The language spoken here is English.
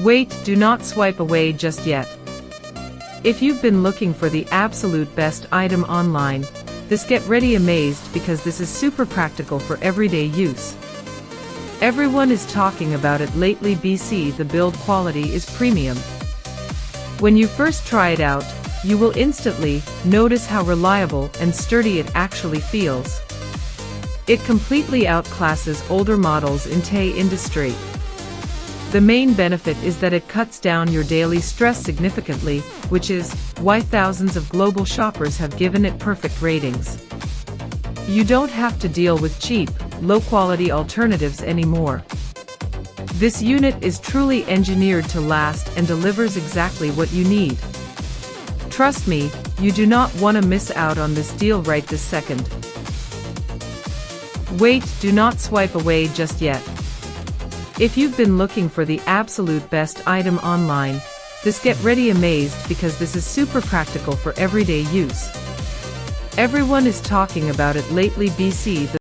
Wait, do not swipe away just yet. If you've been looking for the absolute best item online, get ready amazed because this is super practical for everyday use. Everyone is talking about it lately. The build quality is premium. When you first try it out, you will instantly notice how reliable and sturdy it actually feels. It completely outclasses older models in the industry. The main benefit is that it cuts down your daily stress significantly, which is why thousands of global shoppers have given it perfect ratings. You don't have to deal with cheap, low-quality alternatives anymore. This unit is truly engineered to last and delivers exactly what you need. Trust me, you do not want to miss out on this deal right this second. Wait, do not swipe away just yet. If you've been looking for the absolute best item online, get ready amazed because this is super practical for everyday use. Everyone is talking about it lately. The